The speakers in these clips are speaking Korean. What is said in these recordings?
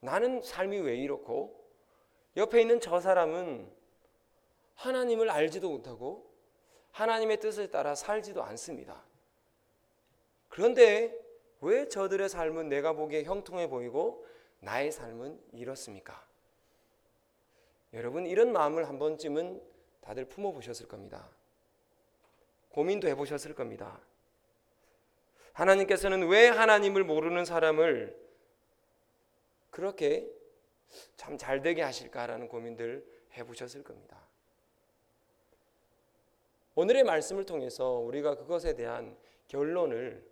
나는 삶이 왜 이렇고 옆에 있는 저 사람은 하나님을 알지도 못하고 하나님의 뜻을 따라 살지도 않습니다. 그런데 왜 저들의 삶은 내가 보기에 형통해 보이고 나의 삶은 이렇습니까? 여러분, 이런 마음을 한 번쯤은 다들 품어보셨을 겁니다. 고민도 해보셨을 겁니다. 하나님께서는 왜 하나님을 모르는 사람을 그렇게 참 잘되게 하실까라는 고민들 해보셨을 겁니다. 오늘의 말씀을 통해서 우리가 그것에 대한 결론을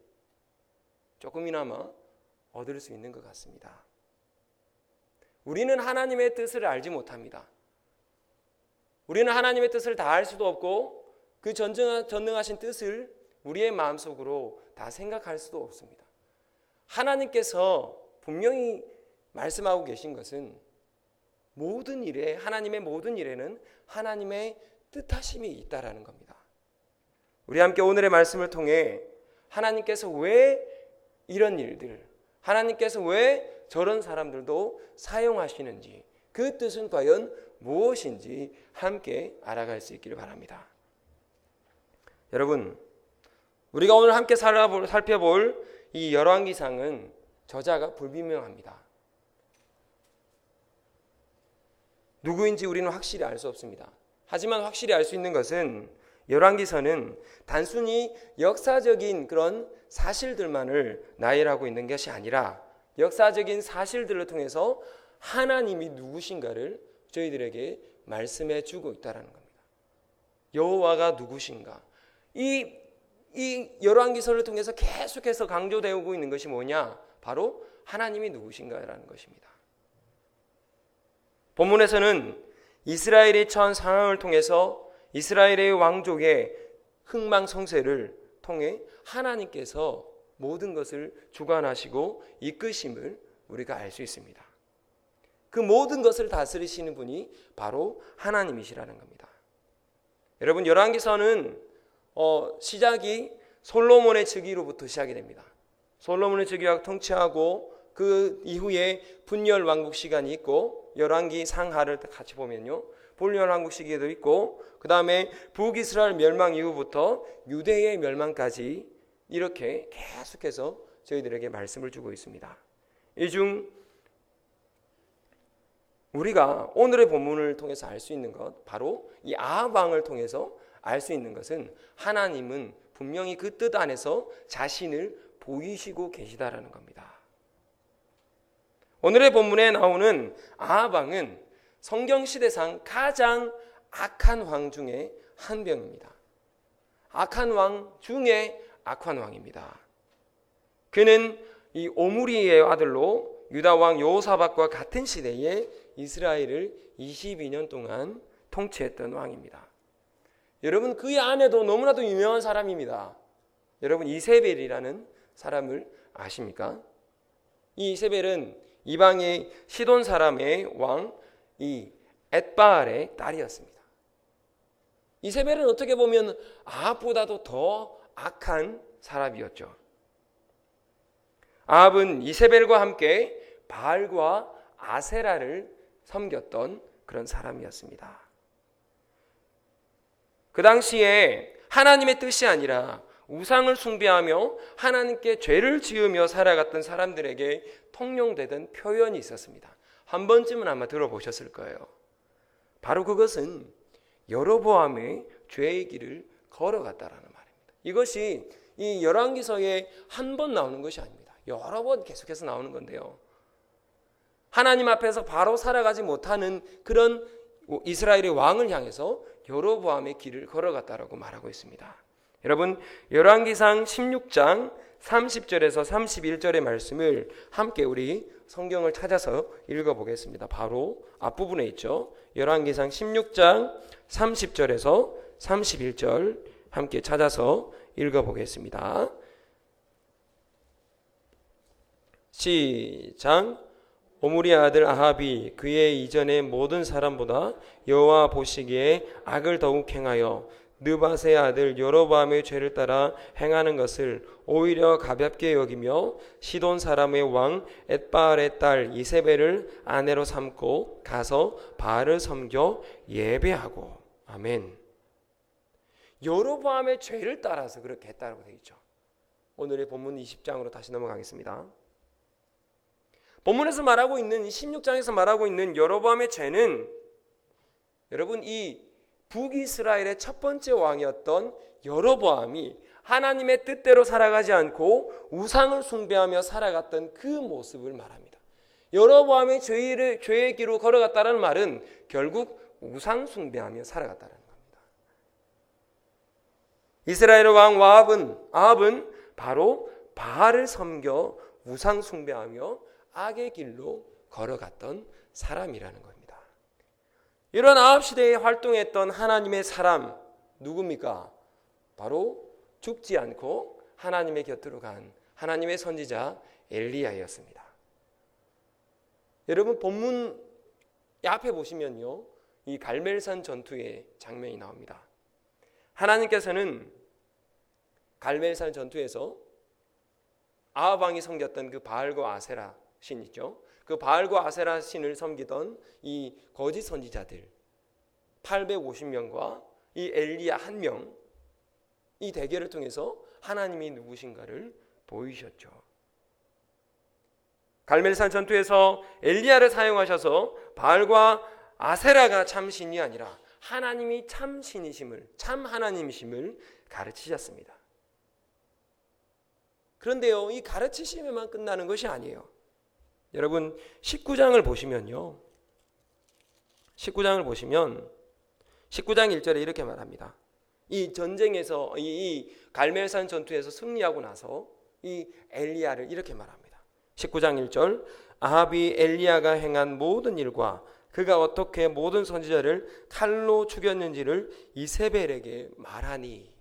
조금이나마 얻을 수 있는 것 같습니다. 우리는 하나님의 뜻을 알지 못합니다. 우리는 하나님의 뜻을 다 알 수도 없고 그 전능하신 뜻을 우리의 마음속으로 다 생각할 수도 없습니다. 하나님께서 분명히 말씀하고 계신 것은 모든 일에, 하나님의 모든 일에는 하나님의 뜻하심이 있다라는 겁니다. 우리 함께 오늘의 말씀을 통해 하나님께서 왜 이런 일들, 하나님께서 왜 저런 사람들도 사용하시는지, 그 뜻은 과연 무엇인지 함께 알아갈 수 있기를 바랍니다. 여러분, 우리가 오늘 함께 살펴볼 이 열왕기상은 저자가 불분명합니다. 누구인지 우리는 확실히 알 수 없습니다. 하지만 확실히 알 수 있는 것은 열왕기서는 단순히 역사적인 그런 사실들만을 나열하고 있는 것이 아니라 역사적인 사실들을 통해서 하나님이 누구신가를 저희들에게 말씀해 주고 있다는 겁니다. 여호와가 누구신가? 이 열왕기서를 통해서 계속해서 강조되고 있는 것이 뭐냐? 바로 하나님이 누구신가라는 것입니다. 본문에서는 이스라엘이 처한 상황을 통해서 이스라엘의 왕족의 흥망성쇠를 통해 하나님께서 모든 것을 주관하시고 이끄심을 우리가 알 수 있습니다. 그 모든 것을 다스리시는 분이 바로 하나님이시라는 겁니다. 여러분, 열왕기서는 시작이 솔로몬의 즉위로부터 시작이 됩니다. 솔로몬의 즉위와 통치하고 그 이후에 분열 왕국 시간이 있고 열왕기 상하를 같이 보면요, 분열 왕국 시기도 있고 그 다음에 북이스라엘 멸망 이후부터 유대의 멸망까지 이렇게 계속해서 저희들에게 말씀을 주고 있습니다. 이 중 우리가 오늘의 본문을 통해서 알 수 있는 것, 바로 이 아합 왕을 통해서 알 수 있는 것은 하나님은 분명히 그 뜻 안에서 자신을 보이시고 계시다라는 겁니다. 오늘의 본문에 나오는 아합 왕은 성경시대상 가장 악한 왕 중에 한 명입니다. 악한 왕 중에 악한 왕입니다. 그는 이 오므리의 아들로 유다 왕 여호사밧과 같은 시대에 이스라엘을 22년 동안 통치했던 왕입니다. 여러분, 그의 아내도 너무나도 유명한 사람입니다. 여러분, 이세벨이라는 사람을 아십니까? 이 이세벨은 이방의 시돈 사람의 왕 이 엣바알의 딸이었습니다. 이세벨은 어떻게 보면 아합보다도 더 악한 사람이었죠. 아합은 이세벨과 함께 바알과 아세라를 섬겼던 그런 사람이었습니다. 그 당시에 하나님의 뜻이 아니라 우상을 숭배하며 하나님께 죄를 지으며 살아갔던 사람들에게 통용되던 표현이 있었습니다. 한 번쯤은 아마 들어보셨을 거예요. 바로 그것은 여로보암의 죄의 길을 걸어갔다라는 말입니다. 이것이 이 열왕기서에 한 번 나오는 것이 아닙니다. 여러 번 계속해서 나오는 건데요. 하나님 앞에서 바로 살아가지 못하는 그런 이스라엘의 왕을 향해서 여로보암의 길을 걸어갔다라고 말하고 있습니다. 여러분, 열왕기상 16장 30절에서 31절의 말씀을 함께 우리 성경을 찾아서 읽어보겠습니다. 바로 앞부분에 있죠. 열왕기상 16장 30절에서 31절 함께 찾아서 읽어보겠습니다. 시작. 오므리의 아들 아합이 그의 이전의 모든 사람보다 여호와 보시기에 악을 더욱 행하여 느밧의 아들 여로보암의 죄를 따라 행하는 것을 오히려 가볍게 여기며 시돈 사람의 왕 엣바알의 딸 이세벨을 아내로 삼고 가서 바알을 섬겨 예배하고. 아멘. 여로보암의 죄를 따라서 그렇게 했다고 되어 있죠. 오늘의 본문 20장으로 다시 넘어가겠습니다. 본문에서 말하고 있는 16장에서 말하고 있는 여로보암의 죄는 여러분 이 북이스라엘의 첫 번째 왕이었던 여로보암이 하나님의 뜻대로 살아가지 않고 우상을 숭배하며 살아갔던 그 모습을 말합니다. 여로보암의 죄의 길로 걸어갔다는 말은 결국 우상 숭배하며 살아갔다는 겁니다. 이스라엘 왕 아합은 바로 바알을 섬겨 우상 숭배하며 악의 길로 걸어갔던 사람이라는 겁니다. 이런 아합 시대에 활동했던 하나님의 사람 누굽니까? 바로 죽지 않고 하나님의 곁으로 간 하나님의 선지자 엘리야였습니다. 여러분 본문 앞에 보시면요, 이 갈멜산 전투의 장면이 나옵니다. 하나님께서는 갈멜산 전투에서 아합 왕이 섬겼던 그 바알과 아세라 신 있죠. 그 바알과 아세라 신을 섬기던 이 거짓 선지자들 850명과 이 엘리야 1명, 이 대결을 통해서 하나님이 누구신가를 보이셨죠. 갈멜산 전투에서 엘리야를 사용하셔서 바알과 아세라가 참 신이 아니라 하나님이 참 신이심을, 참 하나님이심을 가르치셨습니다. 그런데요, 이 가르치심에만 끝나는 것이 아니에요. 여러분 19장을 보시면요, 19장 1절에 이렇게 말합니다. 이 전쟁에서 이 갈멜산 전투에서 승리하고 나서 이 엘리야를 이렇게 말합니다. 19장 1절 아합이 엘리야가 행한 모든 일과 그가 어떻게 모든 선지자를 칼로 죽였는지를 이세벨에게 말하니.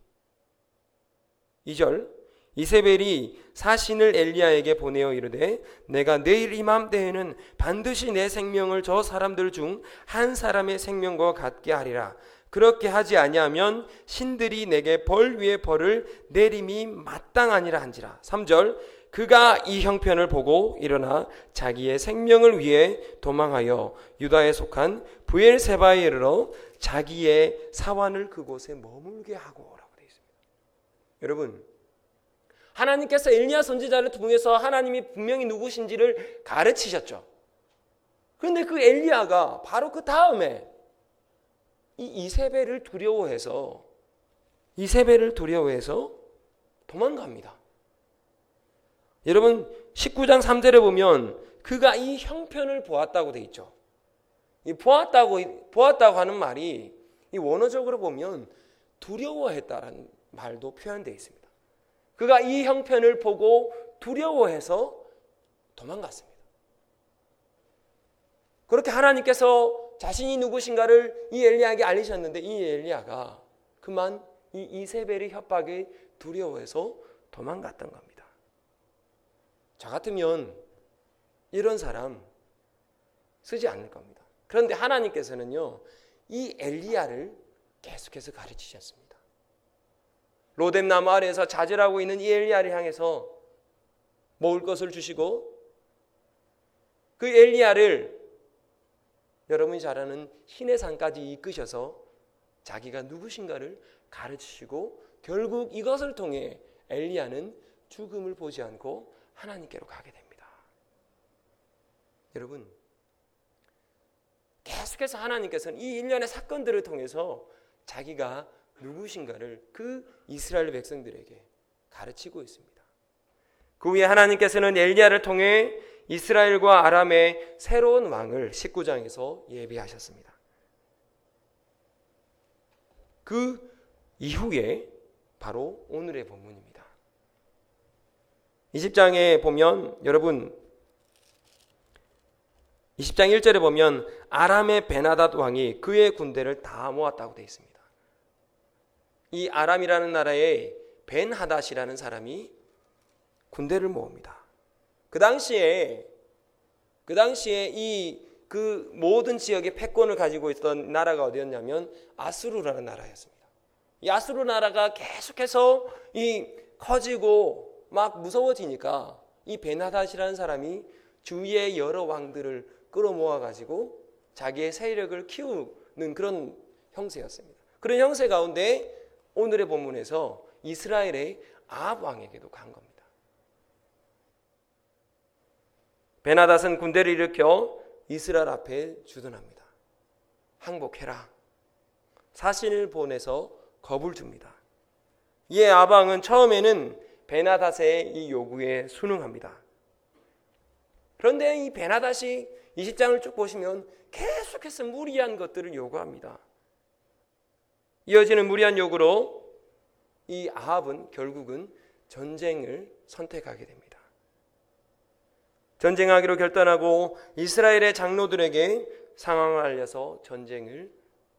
2절 이세벨이 사신을 엘리야에게 보내어 이르되 내가 내일 이맘때에는 반드시 내 생명을 저 사람들 중 한 사람의 생명과 같게 하리라. 그렇게 하지 아니하면 신들이 내게 벌 위에 벌을 내림이 마땅하니라 한지라. 3절 그가 이 형편을 보고 일어나 자기의 생명을 위해 도망하여 유다에 속한 브엘세바에 이르러 자기의 사환을 그곳에 머물게 하고 라고 되어 있습니다. 여러분 하나님께서 엘리야 선지자를 통해서 하나님이 분명히 누구신지를 가르치셨죠. 그런데 그 엘리야가 바로 그 다음에 이 이세벨을 두려워해서 도망갑니다. 여러분 19장 3절에 보면 그가 이 형편을 보았다고 돼 있죠. 이 보았다고 하는 말이 이 원어적으로 보면 두려워했다라는 말도 표현되어 있습니다. 그가 이 형편을 보고 두려워해서 도망갔습니다. 그렇게 하나님께서 자신이 누구신가를 이 엘리야에게 알리셨는데 이 엘리야가 그만 이 이세벨의 협박에 두려워해서 도망갔던 겁니다. 저 같으면 이런 사람 쓰지 않을 겁니다. 그런데 하나님께서는요, 이 엘리야를 계속해서 가르치셨습니다. 로뎀나무 아래에서 자절하고 있는 이 엘리야를 향해서 먹을 것을 주시고 그 엘리야를 여러분이 잘 아는 시내산까지 이끄셔서 자기가 누구신가를 가르치시고 결국 이것을 통해 엘리야는 죽음을 보지 않고 하나님께로 가게 됩니다. 여러분 계속해서 하나님께서는 이 일련의 사건들을 통해서 자기가 누구신가를 그 이스라엘 백성들에게 가르치고 있습니다. 그 후에 하나님께서는 엘리야를 통해 이스라엘과 아람의 새로운 왕을 19장에서 예비하셨습니다. 그 이후에 바로 오늘의 본문입니다. 20장에 보면 여러분 20장 1절에 보면 아람의 베나닷 왕이 그의 군대를 다 모았다고 되어 있습니다. 이 아람이라는 나라에 벤하닷이라는 사람이 군대를 모읍니다. 그 당시에 그 모든 지역의 패권을 가지고 있던 나라가 어디였냐면 아수르라는 나라였습니다. 이 아수르 나라가 계속해서 커지고 막 무서워지니까 이 베나닷이라는 사람이 주위의 여러 왕들을 끌어모아 가지고 자기의 세력을 키우는 그런 형세였습니다. 그런 형세 가운데 오늘의 본문에서 이스라엘의 아합 왕에게도 간 겁니다. 베나닷은 군대를 일으켜 이스라엘 앞에 주둔합니다. 항복해라. 사신을 보내서 겁을 줍니다. 이에 아합 왕은 처음에는 베나닷의 이 요구에 순응합니다. 그런데 이 베나닷이 20장을 쭉 보시면 계속해서 무리한 것들을 요구합니다. 이어지는 무리한 요구로 이 아합은 결국은 전쟁을 선택하게 됩니다. 전쟁하기로 결단하고 이스라엘의 장로들에게 상황을 알려서 전쟁을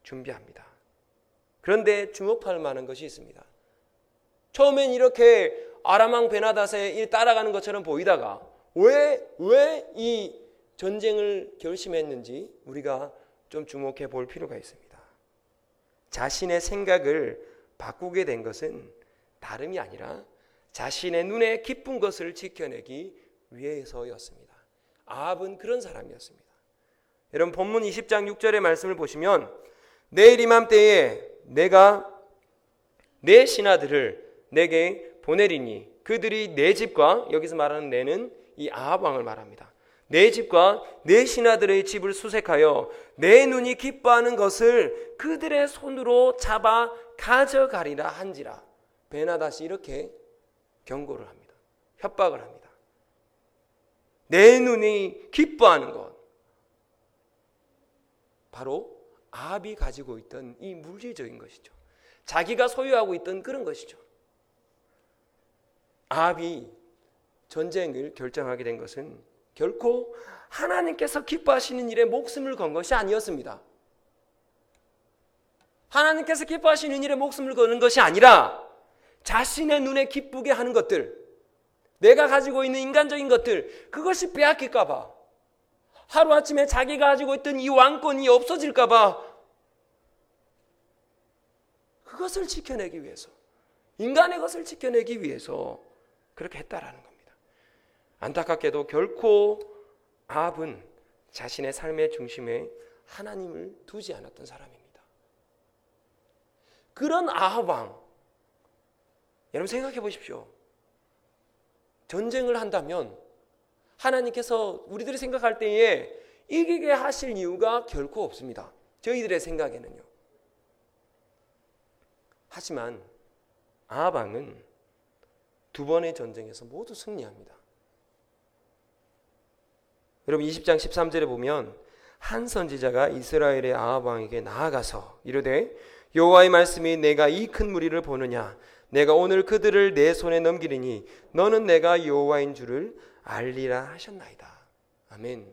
준비합니다. 그런데 주목할 만한 것이 있습니다. 처음엔 이렇게 아람 왕 베나닷에 따라가는 것처럼 보이다가 왜 이 전쟁을 결심했는지 우리가 좀 주목해 볼 필요가 있습니다. 자신의 생각을 바꾸게 된 것은 다름이 아니라 자신의 눈에 기쁜 것을 지켜내기 위해서였습니다. 아합은 그런 사람이었습니다. 여러분 본문 20장 6절의 말씀을 보시면 내일 이맘때에 내가 내 신하들을 내게 보내리니 그들이 내 집과, 여기서 말하는 내는 이 아합 왕을 말합니다. 내 집과 내 신하들의 집을 수색하여 내 눈이 기뻐하는 것을 그들의 손으로 잡아 가져가리라 한지라. 베나닷이 이렇게 경고를 합니다. 협박을 합니다. 내 눈이 기뻐하는 것, 바로 아합이 가지고 있던 이 물질적인 것이죠. 자기가 소유하고 있던 그런 것이죠. 아합이 전쟁을 결정하게 된 것은 결코 하나님께서 기뻐하시는 일에 목숨을 건 것이 아니었습니다. 하나님께서 기뻐하시는 일에 목숨을 거는 것이 아니라 자신의 눈에 기쁘게 하는 것들, 내가 가지고 있는 인간적인 것들, 그것이 빼앗길까 봐, 하루아침에 자기가 가지고 있던 이 왕권이 없어질까 봐, 그것을 지켜내기 위해서, 인간의 것을 지켜내기 위해서 그렇게 했다라는 겁니다. 안타깝게도 결코 아합은 자신의 삶의 중심에 하나님을 두지 않았던 사람입니다. 그런 아합 왕, 여러분 생각해 보십시오. 전쟁을 한다면 하나님께서 우리들이 생각할 때에 이기게 하실 이유가 결코 없습니다. 저희들의 생각에는요. 하지만 아합 왕은 두 번의 전쟁에서 모두 승리합니다. 여러분 20장 13절에 보면 한 선지자가 이스라엘의 아합 왕에게 나아가서 이르되 여호와의 말씀이 내가 이 큰 무리를 보느냐, 내가 오늘 그들을 내 손에 넘기리니 너는 내가 여호와인 줄을 알리라 하셨나이다. 아멘.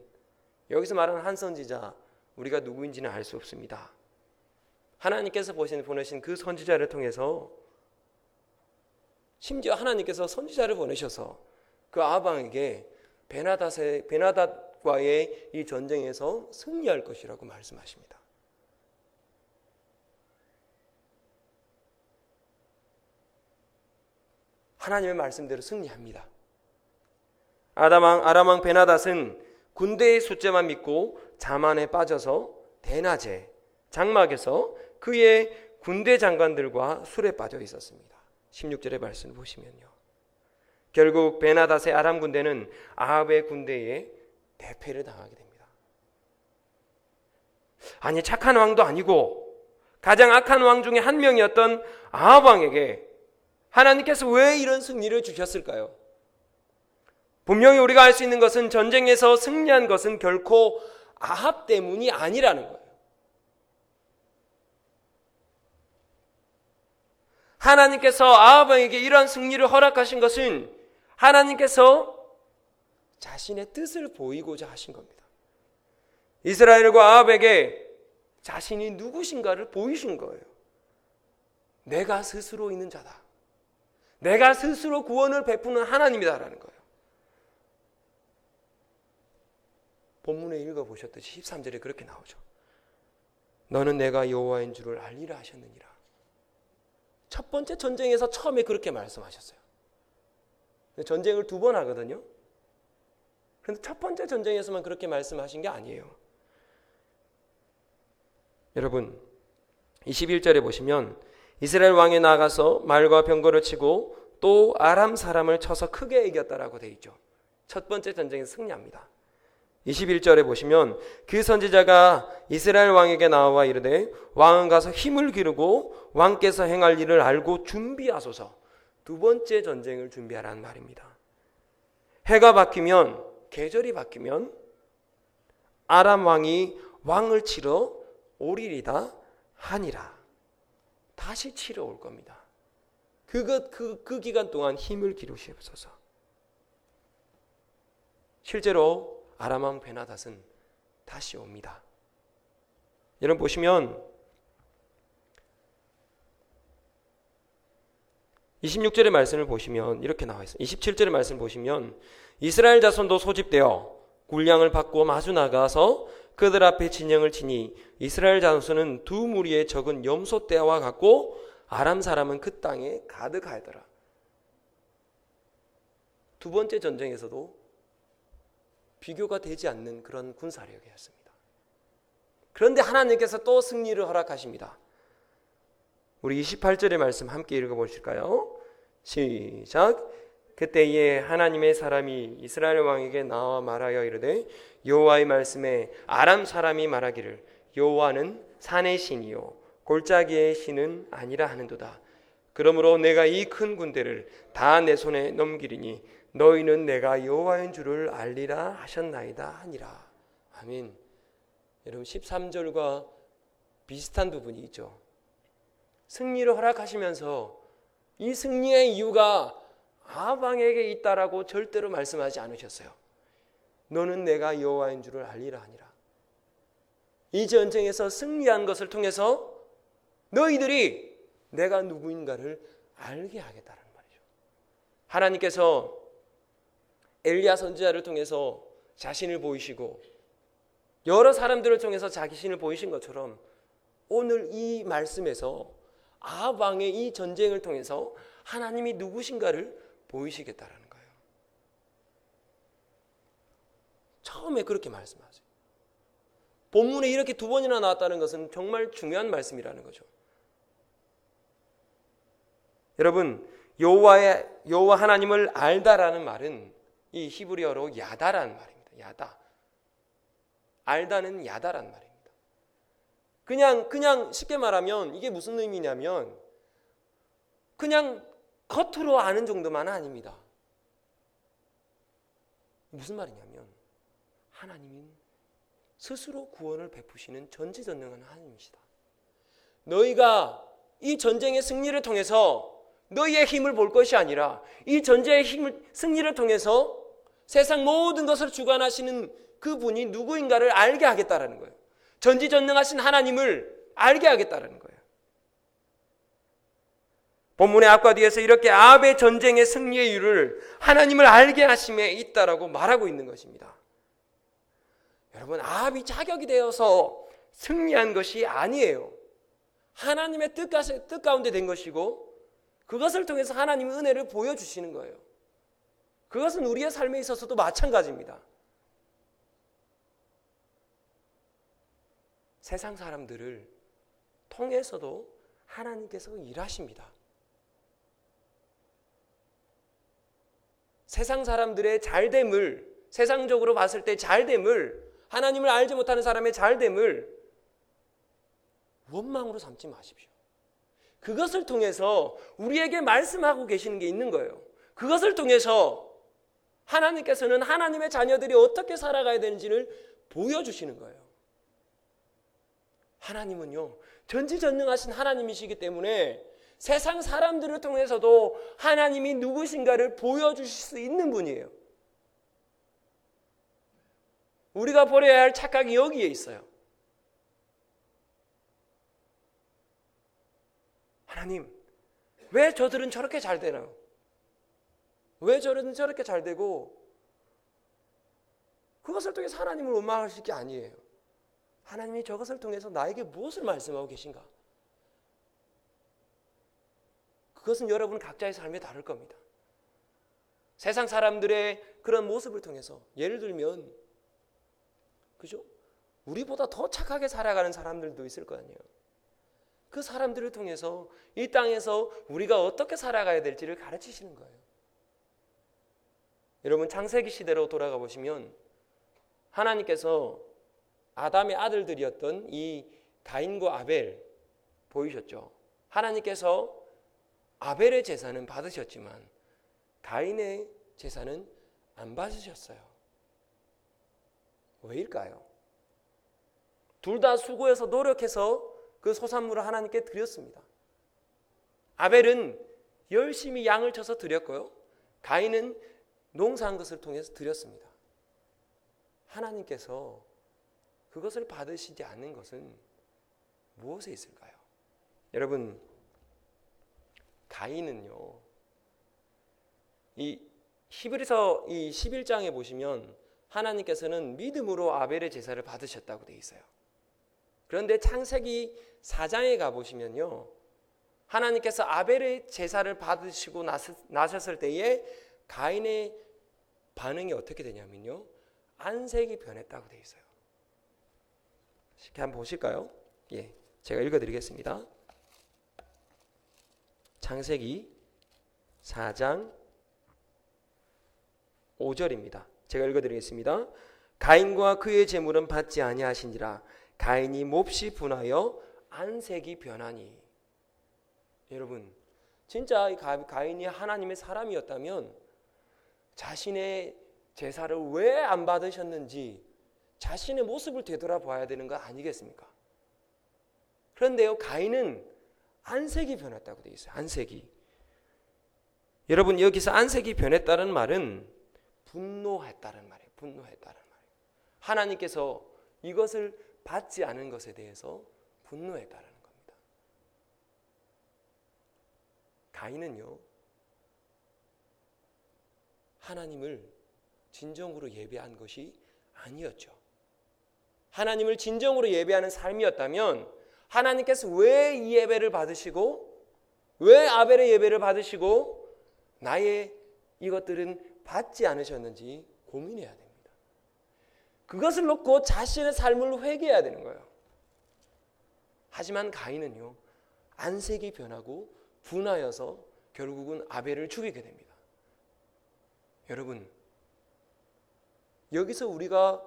여기서 말하는 한 선지자, 우리가 누구인지는 알 수 없습니다. 하나님께서 보내신 그 선지자를 통해서, 심지어 하나님께서 선지자를 보내셔서 그 아합 왕에게 베나닷과의 이 전쟁에서 승리할 것이라고 말씀하십니다. 하나님의 말씀대로 승리합니다. 아람 왕 베나닷은 군대의 숫자만 믿고 자만에 빠져서 대낮에 장막에서 그의 군대 장관들과 술에 빠져 있었습니다. 16절의 말씀을 보시면요, 결국 베나닷의 아람 군대는 아합의 군대에 대패를 당하게 됩니다. 아니, 착한 왕도 아니고 가장 악한 왕 중에 한 명이었던 아합 왕에게 하나님께서 왜 이런 승리를 주셨을까요? 분명히 우리가 알 수 있는 것은 전쟁에서 승리한 것은 결코 아합 때문이 아니라는 거예요. 하나님께서 아합 왕에게 이러한 승리를 허락하신 것은 하나님께서 자신의 뜻을 보이고자 하신 겁니다. 이스라엘과 아합에게 자신이 누구신가를 보이신 거예요. 내가 스스로 있는 자다. 내가 스스로 구원을 베푸는 하나님이다라는 거예요. 본문에 읽어보셨듯이 13절에 그렇게 나오죠. 너는 내가 여호와인 줄을 알리라 하셨느니라. 첫 번째 전쟁에서 처음에 그렇게 말씀하셨어요. 전쟁을 2번 하거든요. 그런데 첫 번째 전쟁에서만 그렇게 말씀하신 게 아니에요. 여러분 21절에 보시면 이스라엘 왕이 나가서 말과 병거를 치고 또 아람 사람을 쳐서 크게 이겼다라고 되어 있죠. 첫 번째 전쟁에서 승리합니다. 21절에 보시면 그 선지자가 이스라엘 왕에게 나와 이르되 왕은 가서 힘을 기르고 왕께서 행할 일을 알고 준비하소서. 2번째 전쟁을 준비하라는 말입니다. 해가 바뀌면, 계절이 바뀌면 아람 왕이 왕을 치러 오리리다 하니라. 다시 치러 올 겁니다. 그 기간 동안 힘을 기르시옵소서. 실제로 아람 왕 베나닷은 다시 옵니다. 여러분 보시면 26절의 말씀을 보시면 이렇게 나와 있어요. 27절의 말씀을 보시면 이스라엘 자손도 소집되어 군량을 받고 마주 나가서 그들 앞에 진영을 치니 이스라엘 자손은 2무리의 적은 염소 떼와 같고 아람 사람은 그 땅에 가득하더라. 2번째 전쟁에서도 비교가 되지 않는 그런 군사력이었습니다. 그런데 하나님께서 또 승리를 허락하십니다. 우리 28절의 말씀 함께 읽어보실까요? 시작. 그때에 하나님의 사람이 이스라엘 왕에게 나와 말하여 이르되 여호와의 말씀에 아람 사람이 말하기를 여호와는 산의 신이요 골짜기의 신은 아니라 하는도다. 그러므로 내가 이 큰 군대를 다 내 손에 넘기리니 너희는 내가 여호와인 줄을 알리라 하셨나이다 하니라. 아멘. 여러분 13절과 비슷한 부분이 있죠. 승리를 허락하시면서 이 승리의 이유가 아합 왕에게 있다라고 절대로 말씀하지 않으셨어요. 너는 내가 여호와인 줄을 알리라 하니라. 이 전쟁에서 승리한 것을 통해서 너희들이 내가 누구인가를 알게 하겠다는 말이죠. 하나님께서 엘리야 선지자를 통해서 자신을 보이시고 여러 사람들을 통해서 자신을 보이신 것처럼 오늘 이 말씀에서 아합 왕의 이 전쟁을 통해서 하나님이 누구신가를 보이시겠다라는 거예요. 처음에 그렇게 말씀하세요. 본문에 이렇게 2번이나 나왔다는 것은 정말 중요한 말씀이라는 거죠. 여러분, 여호와 하나님을 알다라는 말은 이 히브리어로 야다라는 말입니다. 야다. 알다는 야다라는 말입니다. 그냥 쉽게 말하면 이게 무슨 의미냐면 그냥 겉으로 아는 정도만 아닙니다. 무슨 말이냐면 하나님은 스스로 구원을 베푸시는 전지전능한 하나님이시다. 너희가 이 전쟁의 승리를 통해서 너희의 힘을 볼 것이 아니라 이 전쟁의 승리를 통해서 세상 모든 것을 주관하시는 그분이 누구인가를 알게 하겠다라는 거예요. 전지전능하신 하나님을 알게 하겠다라는 거예요. 본문의 앞과 뒤에서 이렇게 아합의 전쟁의 승리의 이유를 하나님을 알게 하심에 있다라고 말하고 있는 것입니다. 여러분, 아합이 자격이 되어서 승리한 것이 아니에요. 하나님의 뜻 가운데 된 것이고 그것을 통해서 하나님의 은혜를 보여주시는 거예요. 그것은 우리의 삶에 있어서도 마찬가지입니다. 세상 사람들을 통해서도 하나님께서 일하십니다. 세상 사람들의 잘됨을, 세상적으로 봤을 때 잘됨을, 하나님을 알지 못하는 사람의 잘됨을 원망으로 삼지 마십시오. 그것을 통해서 우리에게 말씀하고 계시는 게 있는 거예요. 그것을 통해서 하나님께서는 하나님의 자녀들이 어떻게 살아가야 되는지를 보여주시는 거예요. 하나님은요, 전지전능하신 하나님이시기 때문에 세상 사람들을 통해서도 하나님이 누구신가를 보여주실 수 있는 분이에요. 우리가 버려야 할 착각이 여기에 있어요. 하나님, 왜 저들은 저렇게 잘 되나요? 왜 저들은 저렇게 잘 되고 그것을 통해서 하나님을 원망하실 게 아니에요. 하나님이 저것을 통해서 나에게 무엇을 말씀하고 계신가? 그것은 여러분 각자의 삶에 다를 겁니다. 세상 사람들의 그런 모습을 통해서 예를 들면 그죠? 우리보다 더 착하게 살아가는 사람들도 있을 거 아니에요. 그 사람들을 통해서 이 땅에서 우리가 어떻게 살아가야 될지를 가르치시는 거예요. 여러분 창세기 시대로 돌아가 보시면 하나님께서 아담의 아들들이었던 이 가인과 아벨 보이셨죠? 하나님께서 아벨의 제사는 받으셨지만 가인의 제사는 안 받으셨어요. 왜일까요? 둘 다 수고해서 노력해서 그 소산물을 하나님께 드렸습니다. 아벨은 열심히 양을 쳐서 드렸고요. 가인은 농사한 것을 통해서 드렸습니다. 하나님께서 그것을 받으시지 않는 것은 무엇에 있을까요? 여러분, 가인은요, 이 히브리서 이 11장에 보시면 하나님께서는 믿음으로 아벨의 제사를 받으셨다고 되어 있어요. 그런데 창세기 4장에 가보시면요, 하나님께서 아벨의 제사를 받으시고 나셨을 때에 가인의 반응이 어떻게 되냐면요, 안색이 변했다고 되어 있어요. 쉽게 한번 보실까요? 예, 제가 읽어드리겠습니다. 창세기 4장 5절입니다. 제가 읽어드리겠습니다. 가인과 그의 제물은 받지 아니하시니라. 가인이 몹시 분하여 안색이 변하니. 여러분, 진짜 가인이 하나님의 사람이었다면 자신의 제사를 왜 안 받으셨는지 자신의 모습을 되돌아봐야 되는 거 아니겠습니까? 그런데요, 가인은 안색이 변했다고 되어 있어요. 안색이. 여러분, 여기서 안색이 변했다는 말은 분노했다는 말이에요. 분노했다는 말이에요. 하나님께서 이것을 받지 않은 것에 대해서 분노했다는 겁니다. 가인은요, 하나님을 진정으로 예배한 것이 아니었죠. 하나님을 진정으로 예배하는 삶이었다면 하나님께서 왜 이 예배를 받으시고 왜 아벨의 예배를 받으시고 나의 이것들은 받지 않으셨는지 고민해야 됩니다. 그것을 놓고 자신의 삶을 회개해야 되는 거예요. 하지만 가인은요, 안색이 변하고 분하여서 결국은 아벨을 죽이게 됩니다. 여러분, 여기서 우리가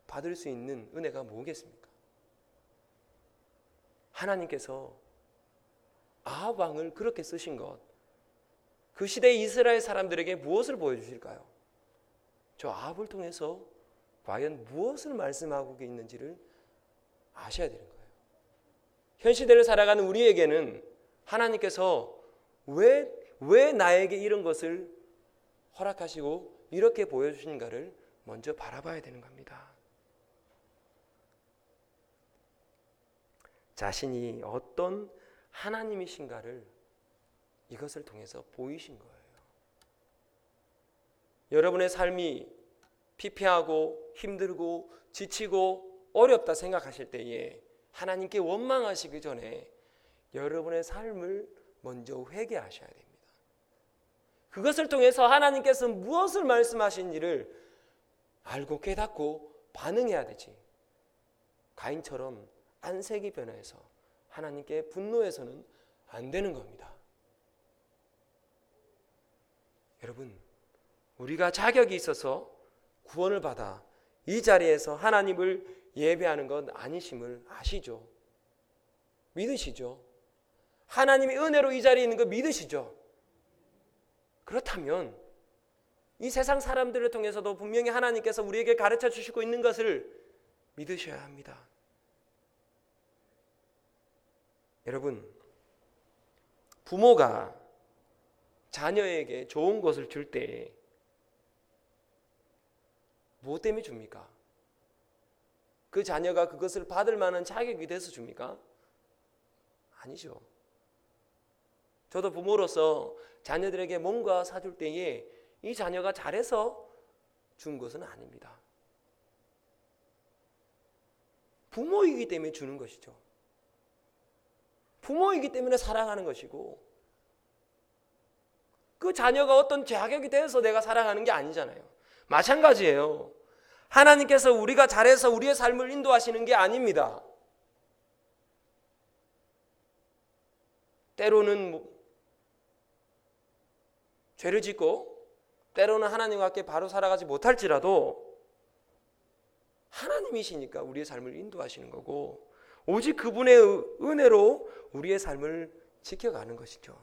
받을 수 있는 은혜가 뭐겠습니까? 하나님께서 아합 왕을 그렇게 쓰신 것, 그 시대 이스라엘 사람들에게 무엇을 보여주실까요? 저 아합을 통해서 과연 무엇을 말씀하고 있는지를 아셔야 되는 거예요. 현 시대를 살아가는 우리에게는 하나님께서 왜 나에게 이런 것을 허락하시고 이렇게 보여주신가를 먼저 바라봐야 되는 겁니다. 자신이 어떤 하나님이신가를 이것을 통해서 보이신 거예요. 여러분의 삶이 피폐하고 힘들고 지치고 어렵다 생각하실 때에 하나님께 원망하시기 전에 여러분의 삶을 먼저 회개하셔야 됩니다. 그것을 통해서 하나님께서 무엇을 말씀하신지를 알고 깨닫고 반응해야 되지. 가인처럼 안색이 변해서 하나님께 분노해서는 안 되는 겁니다. 여러분, 우리가 자격이 있어서 구원을 받아 이 자리에서 하나님을 예배하는 건 아니심을 아시죠? 믿으시죠? 하나님의 은혜로 이 자리에 있는 거 믿으시죠? 그렇다면 이 세상 사람들을 통해서도 분명히 하나님께서 우리에게 가르쳐 주시고 있는 것을 믿으셔야 합니다. 여러분, 부모가 자녀에게 좋은 것을 줄 때 무엇 때문에 줍니까? 그 자녀가 그것을 받을 만한 자격이 돼서 줍니까? 아니죠. 저도 부모로서 자녀들에게 뭔가 사줄 때에 이 자녀가 잘해서 준 것은 아닙니다. 부모이기 때문에 주는 것이죠. 부모이기 때문에 사랑하는 것이고 그 자녀가 어떤 자격이 되어서 내가 살아가는 게 아니잖아요. 마찬가지예요. 하나님께서 우리가 잘해서 우리의 삶을 인도하시는 게 아닙니다. 때로는 죄를 짓고 때로는 하나님과 함께 바로 살아가지 못할지라도 하나님이시니까 우리의 삶을 인도하시는 거고 오직 그분의 은혜로 우리의 삶을 지켜가는 것이죠.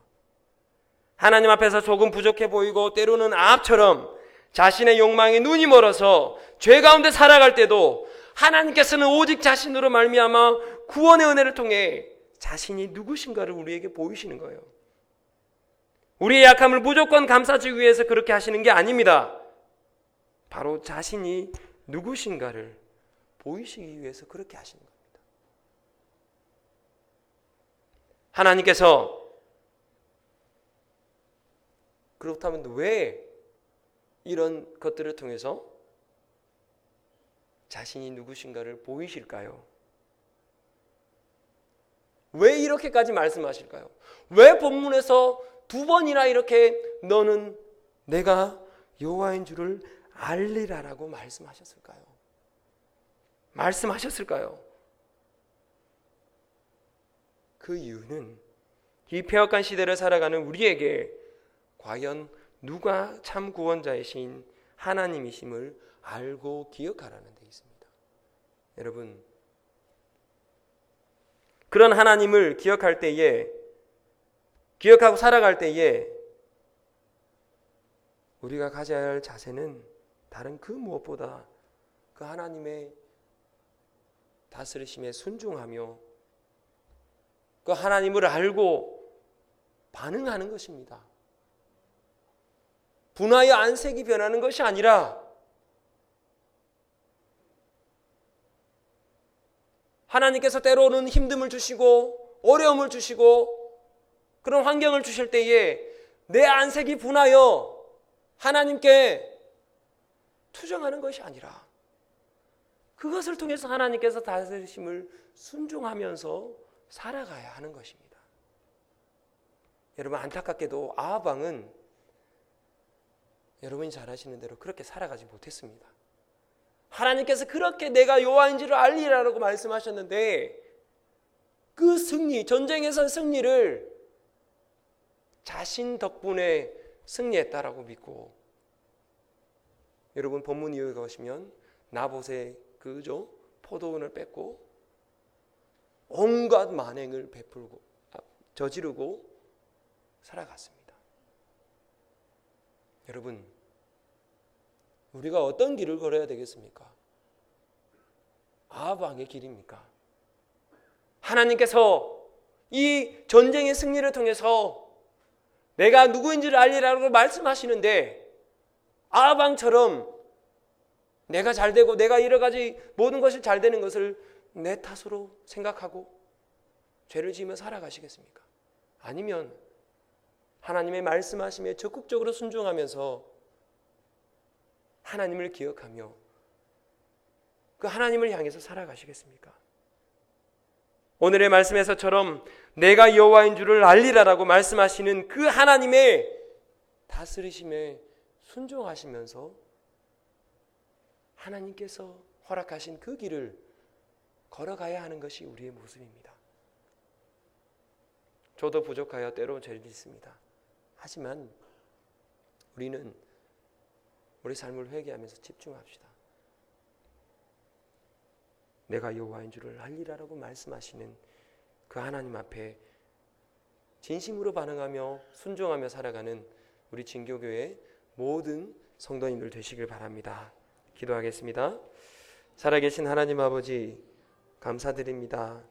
하나님 앞에서 조금 부족해 보이고 때로는 아합처럼 자신의 욕망에 눈이 멀어서 죄 가운데 살아갈 때도 하나님께서는 오직 자신으로 말미암아 구원의 은혜를 통해 자신이 누구신가를 우리에게 보이시는 거예요. 우리의 약함을 무조건 감싸주기 위해서 그렇게 하시는 게 아닙니다. 바로 자신이 누구신가를 보이시기 위해서 그렇게 하시는 겁니다. 하나님께서 그렇다면 왜 이런 것들을 통해서 자신이 누구신가를 보이실까요? 왜 이렇게까지 말씀하실까요? 왜 본문에서 두 번이나 이렇게 너는 내가 여호와인 줄을 알리라라고 말씀하셨을까요? 그 이유는 이 폐역한 시대를 살아가는 우리에게 과연 누가 참 구원자이신 하나님이심을 알고 기억하라는 데 있습니다. 여러분, 그런 하나님을 기억할 때에, 기억하고 살아갈 때에 우리가 가져야 할 자세는 다른 그 무엇보다 그 하나님의 다스리심에 순종하며 그 하나님을 알고 반응하는 것입니다. 분하여 안색이 변하는 것이 아니라 하나님께서 때로는 힘듦을 주시고 어려움을 주시고 그런 환경을 주실 때에 내 안색이 분하여 하나님께 투정하는 것이 아니라 그것을 통해서 하나님께서 다스리심을 순종하면서 살아가야 하는 것입니다. 여러분, 안타깝게도 아합 왕은 여러분이 잘 아시는 대로 그렇게 살아가지 못했습니다. 하나님께서 그렇게 내가 여호와인지를 알리라고 말씀하셨는데 그 승리, 전쟁에서 승리를 자신 덕분에 승리했다라고 믿고, 여러분 본문 이후에 가시면 나봇의 그죠 포도원을 뺏고 온갖 만행을 베풀고 저지르고 살아갔습니다. 여러분, 우리가 어떤 길을 걸어야 되겠습니까? 아합 왕의 길입니까? 하나님께서 이 전쟁의 승리를 통해서 내가 누구인지를 알리라고 말씀하시는데 아합 왕처럼 내가 잘되고 내가 여러 가지 모든 것이 잘되는 것을 내 탓으로 생각하고 죄를 지으며 살아가시겠습니까? 아니면 하나님의 말씀하심에 적극적으로 순종하면서 하나님을 기억하며 그 하나님을 향해서 살아가시겠습니까? 오늘의 말씀에서처럼 내가 여호와인 줄을 알리라라고 말씀하시는 그 하나님의 다스리심에 순종하시면서 하나님께서 허락하신 그 길을 걸어가야 하는 것이 우리의 모습입니다. 저도 부족하여 때로 죄를 짓습니다. 하지만 우리는 우리 삶을 회개하면서 집중합시다. 내가 여호와인 줄을 알리라라고 말씀하시는 그 하나님 앞에 진심으로 반응하며 순종하며 살아가는 우리 진교교회 모든 성도님들 되시길 바랍니다. 기도하겠습니다. 살아계신 하나님 아버지, 감사드립니다.